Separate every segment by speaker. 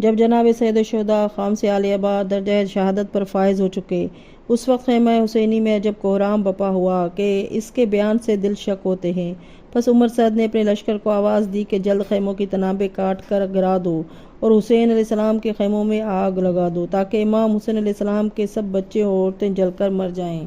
Speaker 1: جب جناب سید الشہداء خامس علی آباد درجہ شہادت پر فائز ہو چکے، اس وقت خیمہ حسینی میں عجب کوہرام بپا ہوا کہ اس کے بیان سے دل شک ہوتے ہیں۔ پس عمر سعد نے اپنے لشکر کو آواز دی کہ جلد خیموں کی تنابیں کاٹ کر گرا دو اور حسین علیہ السلام کے خیموں میں آگ لگا دو تاکہ امام حسین علیہ السلام کے سب بچے اور عورتیں جل کر مر جائیں۔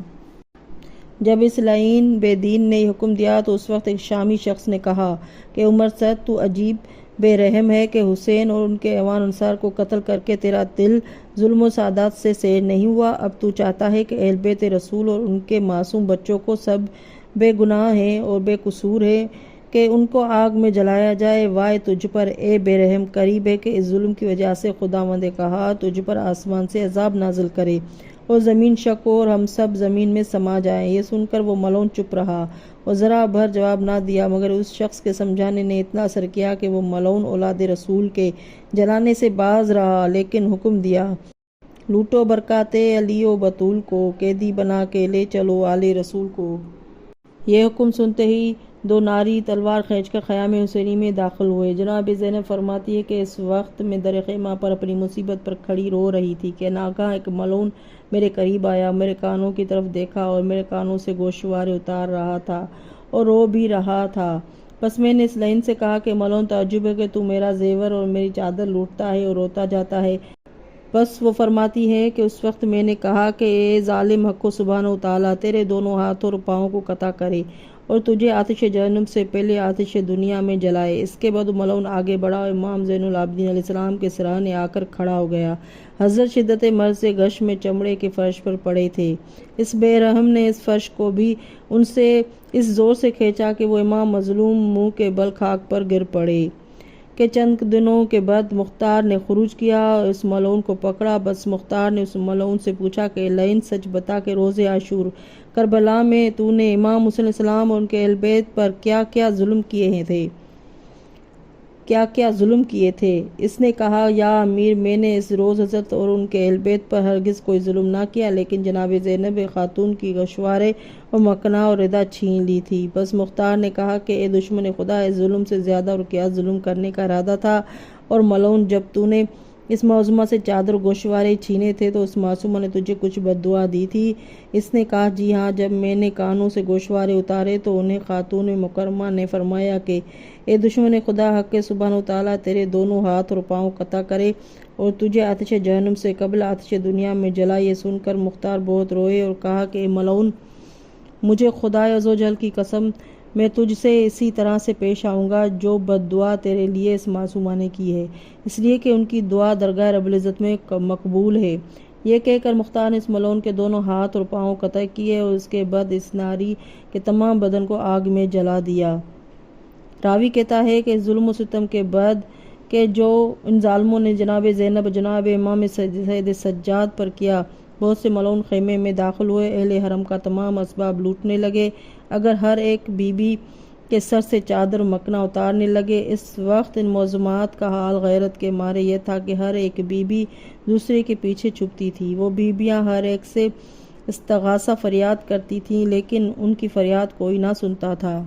Speaker 1: جب اس لعین بے دین نے یہ حکم دیا تو اس وقت ایک شامی شخص نے کہا کہ عمر سعد تو عجیب بے رحم ہے کہ حسین اور ان کے اعوان انصار کو قتل کر کے تیرا دل ظلم و سعادت سے سیر نہیں ہوا۔ اب تو چاہتا ہے کہ اہل بیت رسول اور ان کے معصوم بچوں کو سب بے گناہ ہیں اور بے قصور ہیں کہ ان کو آگ میں جلایا جائے۔ وائے تجھ پر اے بے رحم، قریب ہے کہ اس ظلم کی وجہ سے خداوند کہا تجھ پر آسمان سے عذاب نازل کرے اور زمین شک ہو اور ہم سب زمین میں سما جائیں۔ یہ سن کر وہ ملعون چپ رہا اور ذرا بھر جواب نہ دیا، مگر اس شخص کے سمجھانے نے اتنا اثر کیا کہ وہ ملعون اولاد رسول کے جلانے سے باز رہا، لیکن حکم دیا لوٹو برکات علی و بطول کو، قیدی بنا کے لے چلو آل رسول کو۔ یہ حکم سنتے ہی دو ناری تلوار کھینچ کر خیام حسینی میں داخل ہوئے۔ جناب زینب فرماتی ہے کہ اس وقت میں در خیمہ پر اپنی مصیبت پر کھڑی رو رہی تھی کہ ناگہاں ایک ملعون میرے قریب آیا، میرے کانوں کی طرف دیکھا اور میرے کانوں سے گوشوارے اتار رہا تھا اور رو بھی رہا تھا۔ پس میں نے اس لعین سے کہا کہ ملعون، تعجب ہے کہ تو میرا زیور اور میری چادر لوٹتا ہے اور روتا جاتا ہے۔ بس وہ فرماتی ہے کہ اس وقت میں نے کہا کہ اے ظالم، حق سبحانہ و تعالیٰ تیرے دونوں ہاتھوں اور پاؤں کو قطع کرے اور تجھے آتش جہنم سے پہلے آتش دنیا میں جلائے۔ اس کے بعد ملعون آگے بڑھا اور امام زین العابدین علیہ السلام کے سرانے آ کر کھڑا ہو گیا۔ حضرت شدت مرض سے غش میں چمڑے کے فرش پر پڑے تھے۔ اس بے رحم نے اس فرش کو بھی ان سے اس زور سے کھینچا کہ وہ امام مظلوم منہ کے بل خاک پر گر پڑے کہ چند دنوں کے بعد مختار نے خروج کیا اور اس ملعون کو پکڑا۔ بس مختار نے اس ملعون سے پوچھا کہ لعین، سچ بتا کہ روز عاشور کربلا میں تو نے امام حسین علیہ السلام اور ان کے اہل بیت پر کیا کیا ظلم کیے تھے؟ اس نے کہا یا امیر، میں نے اس روز حضرت اور ان کے اہل بیت پر ہرگز کوئی ظلم نہ کیا، لیکن جناب زینب خاتون کی گوشوارے اور مکنا اور ردا چھین لی تھی۔ بس مختار نے کہا کہ اے دشمن خدا، اس ظلم سے زیادہ اور کیا ظلم کرنے کا ارادہ تھا؟ اور ملعون، جب تو نے اس معصومہ سے چادر و گوشوارے چھینے تھے تو اس معصومہ نے تجھے کچھ بد دعا دی تھی؟ اس نے کہا جی ہاں، جب میں نے کانوں سے گوشوارے اتارے تو انہیں خاتون مکرمہ نے فرمایا کہ اے دشمن خدا، حق سبحانہ وتعالیٰ تیرے دونوں ہاتھ اور پاؤں قطع کرے اور تجھے آتش جہنم سے قبل آتش دنیا میں جلائے۔ یہ سن کر مختار بہت روئے اور کہا کہ اے ملعون، مجھے خدا عزوجل کی قسم، میں تجھ سے اسی طرح سے پیش آؤں گا جو بد دعا تیرے لیے اس معصومہ نے کی ہے، اس لیے کہ ان کی دعا درگاہ رب العزت میں مقبول ہے۔ یہ کہہ کر مختار نے اس ملعون کے دونوں ہاتھ اور پاؤں قطع کیے اور اس کے بعد اس ناری کے تمام بدن کو آگ میں جلا دیا۔ راوی کہتا ہے کہ ظلم و ستم کے بعد کہ جو ان ظالموں نے جناب زینب جناب امام سید سجاد پر کیا، بہت سے ملعون خیمے میں داخل ہوئے، اہل حرم کا تمام اسباب لوٹنے لگے، اگر ہر ایک بی بی کے سر سے چادر و مکنا اتارنے لگے۔ اس وقت ان معصومات کا حال غیرت کے مارے یہ تھا کہ ہر ایک بی بی دوسرے کے پیچھے چھپتی تھی۔ وہ بیویاں ہر ایک سے استغاثہ فریاد کرتی تھیں، لیکن ان کی فریاد کوئی نہ سنتا تھا۔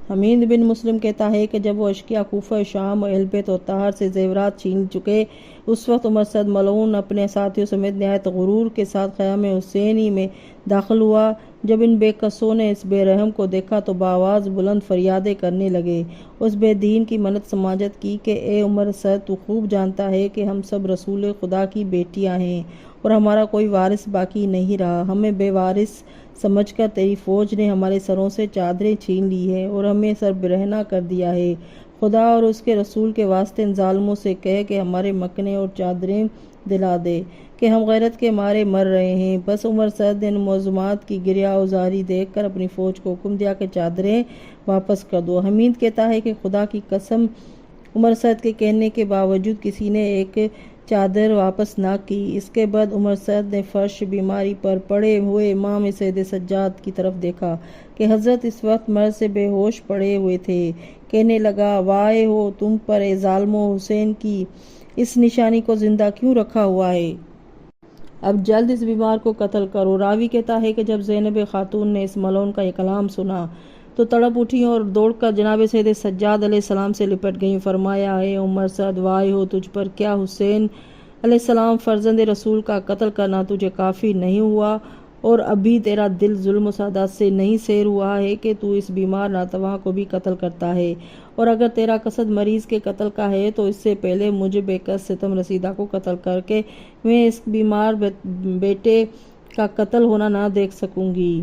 Speaker 1: حمید بن مسلم کہتا ہے کہ جب وہ اشقیاء کوفہ، شام اور اہل بیت و طہر سے زیورات چھین چکے، اس وقت عمر سعد ملعون اپنے ساتھیوں سمیت نہایت غرور کے ساتھ خیام حسینی میں داخل ہوا۔ جب ان بے کسوں نے اس بے رحم کو دیکھا تو بآواز بلند فریادیں کرنے لگے، اس بے دین کی منت سماجت کی کہ اے عمر سعد، تو خوب جانتا ہے کہ ہم سب رسول خدا کی بیٹیاں ہیں اور ہمارا کوئی وارث باقی نہیں رہا۔ ہمیں بے وارث سمجھ کر تیری فوج نے ہمارے سروں سے چادریں چھین لی ہیں اور ہمیں سربرہنہ کر دیا ہے۔ خدا اور اس کے رسول کے واسطے ان ظالموں سے کہہ کہ ہمارے مکنے اور چادریں دلا دے کہ ہم غیرت کے مارے مر رہے ہیں۔ بس عمر سعد نے ان معصومات کی گریہ وزاری دیکھ کر اپنی فوج کو حکم دیا کہ چادریں واپس کر دو۔ حمید کہتا ہے کہ خدا کی قسم، عمر سعد کے کہنے کے باوجود کسی نے ایک چادر واپس نہ کی۔ اس کے بعد عمر سعد نے فرش بیماری پر پڑے ہوئے امام سید سجاد کی طرف دیکھا کہ حضرت اس وقت مرض سے بے ہوش پڑے ہوئے تھے۔ کہنے لگا وائے ہو تم پر اے ظالمو، حسین کی اس نشانی کو زندہ کیوں رکھا ہوا ہے؟ اب جلد اس بیمار کو قتل کرو۔ راوی کہتا ہے کہ جب زینب خاتون نے اس ملعون کا یہ کلام سنا تو تڑپ اٹھی اور دوڑ کر جناب سید سجاد علیہ السلام سے لپٹ گئیں۔ فرمایا، اے عمر سعد، وائے ہو تجھ پر! کیا حسین علیہ السلام فرزند رسول کا قتل کرنا تجھے کافی نہیں ہوا اور ابھی تیرا دل ظلم و سعادت سے نہیں سیر ہوا ہے کہ تو اس بیمار ناتواں کو بھی قتل کرتا ہے؟ اور اگر تیرا قصد مریض کے قتل کا ہے تو اس سے پہلے مجھے بے کس ستم رسیدہ کو قتل کر کے میں اس بیمار بیٹے کا قتل ہونا نہ دیکھ سکوں گی۔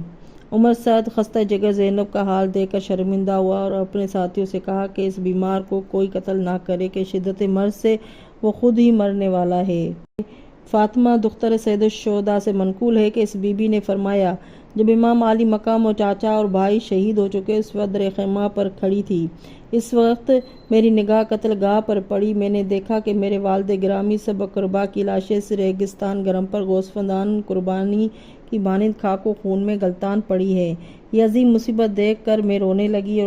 Speaker 1: عمر سعد خستہ جگر زینب کا حال دیکھ کر شرمندہ ہوا اور اپنے ساتھیوں سے کہا کہ اس بیمار کو کوئی قتل نہ کرے کہ شدت مرض سے وہ خود ہی مرنے والا ہے۔ فاطمہ دختر سید الشہداء سے منقول ہے کہ اس بی بی نے فرمایا، جب امام علی مقام اور چاچا اور بھائی شہید ہو چکے اس وقت در خیمہ پر کھڑی تھی، اس وقت میری نگاہ قتل گاہ پر پڑی۔ میں نے دیکھا کہ میرے والد گرامی سب اقربا کی لاشیں اس ریگستان گرم پر گوسفندان قربانی کی مانند خاک و خون میں گلتان پڑی ہیں۔ یہ عظیم مصیبت دیکھ کر میں رونے لگی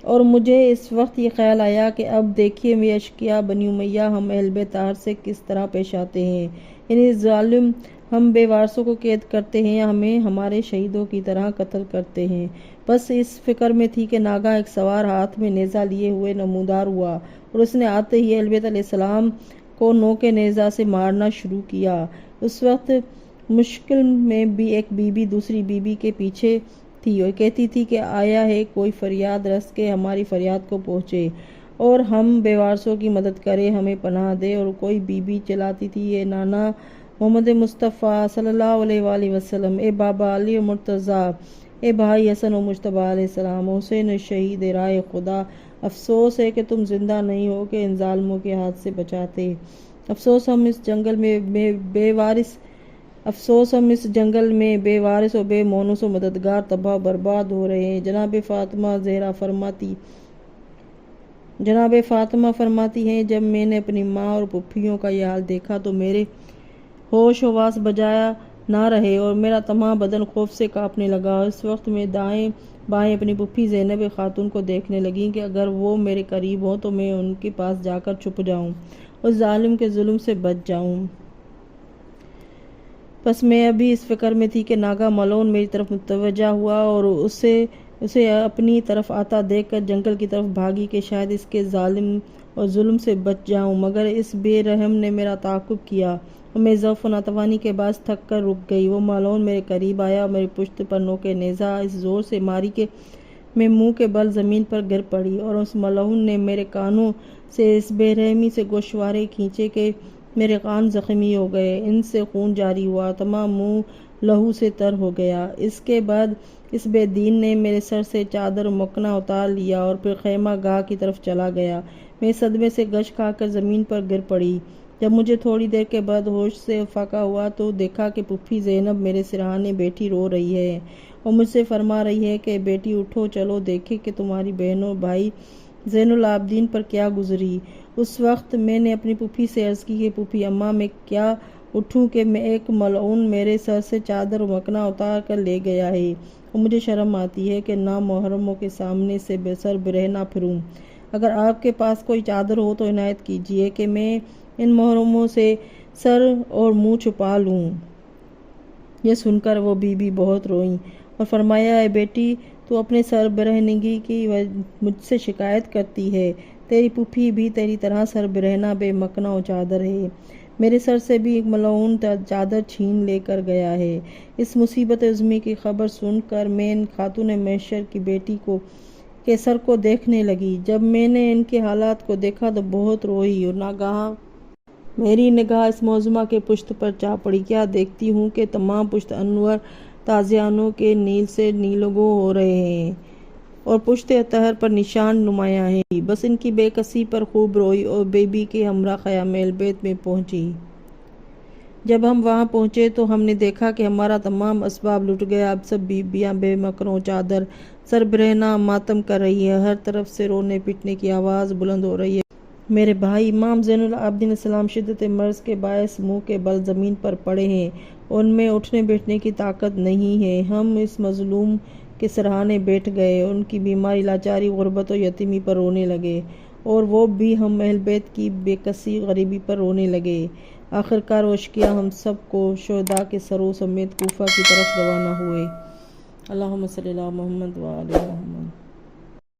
Speaker 1: اور مجھے اس وقت یہ خیال آیا کہ اب دیکھیے یہ اشقیاء بنی امیہ ہم اہل بیت طاہر سے کس طرح پیش آتے ہیں، یعنی ظالم ہم بے وارثوں کو قید کرتے ہیں یا ہمیں ہمارے شہیدوں کی طرح قتل کرتے ہیں۔ بس اس فکر میں تھی کہ ناگہاں ایک سوار ہاتھ میں نیزہ لیے ہوئے نمودار ہوا اور اس نے آتے ہی اہل بیت علیہ السلام کو نوک نیزہ سے مارنا شروع کیا۔ اس وقت مشکل میں بھی ایک بی بی دوسری بی بی کے پیچھے تھی اور کہتی تھی کہ آیا ہے کوئی فریاد رس کے ہماری فریاد کو پہنچے اور ہم بے وارثوں کی مدد کرے، ہمیں پناہ دے۔ اور کوئی بی بی چلاتی تھی، اے نانا محمد مصطفیٰ صلی اللہ علیہ وآلہ وسلم، اے بابا علی و مرتضیٰ، اے بھائی حسن و مجتبیٰ علیہ السلام، حسین شہید راہ خدا، افسوس ہے کہ تم زندہ نہیں ہو کہ ان ظالموں کے ہاتھ سے بچاتے۔ افسوس ہم اس جنگل میں بے وارث و بے مونس و مددگار تباہ و برباد ہو رہے ہیں۔ جناب فاطمہ فرماتی ہیں، جب میں نے اپنی ماں اور پھوپھیوں کا یہ حال دیکھا تو میرے ہوش و واس بجایا نہ رہے اور میرا تمام بدن خوف سے کانپنے لگا۔ اس وقت میں دائیں بائیں اپنی پھوپھی زینب خاتون کو دیکھنے لگی کہ اگر وہ میرے قریب ہوں تو میں ان کے پاس جا کر چھپ جاؤں اور ظالم کے ظلم سے بچ جاؤں۔ بس میں ابھی اس فکر میں تھی کہ ناگہاں ملعون میری طرف متوجہ ہوا اور اسے اپنی طرف آتا دیکھ کر جنگل کی طرف بھاگی کہ شاید اس کے ظالم اور ظلم سے بچ جاؤں، مگر اس بے رحم نے میرا تعاقب کیا اور میں ضعف و ناتوانی کے باعث تھک کر رک گئی۔ وہ ملعون میرے قریب آیا اور میری پشت پر نوک نیزہ اس زور سے ماری کہ میں منہ کے بل زمین پر گر پڑی اور اس ملعون نے میرے کانوں سے اس بے رحمی سے گوشوارے کھینچے کہ میرے کان زخمی ہو گئے، ان سے خون جاری ہوا، تمام منہ لہو سے تر ہو گیا۔ اس کے بعد اس بے دین نے میرے سر سے چادر و مکنا اتار لیا اور پھر خیمہ گاہ کی طرف چلا گیا۔ میں صدمے سے غش کھا کر زمین پر گر پڑی۔ جب مجھے تھوڑی دیر کے بعد ہوش سے فاقہ ہوا تو دیکھا کہ پھوپھی زینب میرے سرہانے بیٹھی رو رہی ہے اور مجھ سے فرما رہی ہے کہ بیٹی اٹھو، چلو دیکھیں کہ تمہاری بہن و بھائی زین العابدین پر کیا گزری۔ اس وقت میں نے اپنی پھوپھی سے عرض کی کہ پھوپھی اماں میں کیا اٹھوں کہ میں ایک ملعون میرے سر سے چادر و مکنا اتار کر لے گیا ہے اور مجھے شرم آتی ہے کہ نامحرموں کے سامنے سے سر برہنہ پھروں۔ اگر آپ کے پاس کوئی چادر ہو تو عنایت کیجیے کہ میں ان محرموں سے سر اور منہ چھپا لوں۔ یہ سن کر وہ بی بی بہت روئیں اور فرمایا، اے بیٹی، تو اپنے سر برہنگی کی مجھ سے شکایت کرتی ہے، تیری پھوپھی بھی تیری طرح سر برہنہ بے مکنا و چادر ہے۔ میرے سر سے بھی ایک ملعون چادر چھین لے کر گیا ہے۔ اس مصیبت عظمی کی خبر سن کر میں ان خاتون معشر کی بیٹی کے سر کو دیکھنے لگی۔ جب میں نے ان کے حالات کو دیکھا تو بہت روئی اور ناگہاں میری نگاہ اس معصومہ کے پشت پر جا پڑی۔ کیا دیکھتی ہوں کہ تمام پشت انور تازیانوں کے نیل سے نیلگوں ہو رہے ہیں اور پشت اطہر پر نشان نمایاں ہیں۔ بس ان کی بے کسی پر خوب روئی اور بی بی کے ہمراہ خیام اہل بیت میں پہنچی۔ جب ہم وہاں پہنچے تو ہم نے دیکھا کہ ہمارا تمام اسباب لٹ گیا۔ اب سب بیویاں بے مکنا و چادر سر برہنہ ماتم کر رہی ہیں، ہر طرف سے رونے پیٹنے کی آواز بلند ہو رہی ہے۔ میرے بھائی امام زین العابدین علیہ السلام شدت مرض کے باعث منہ کے بل زمین پر پڑے ہیں، ان میں اٹھنے بیٹھنے کی طاقت نہیں ہے۔ ہم اس مظلوم کے سرہانے بیٹھ گئے، ان کی بیماری، لاچاری، غربت و یتیمی پر رونے لگے اور وہ بھی ہم اہل بیت کی بے کسی غریبی پر رونے لگے۔ آخرکار وہ اشقیاء ہم سب کو شہداء کے سروں سمیت کوفہ کی طرف روانہ ہوئے۔ اللہم صلی علی محمد و آل محمد۔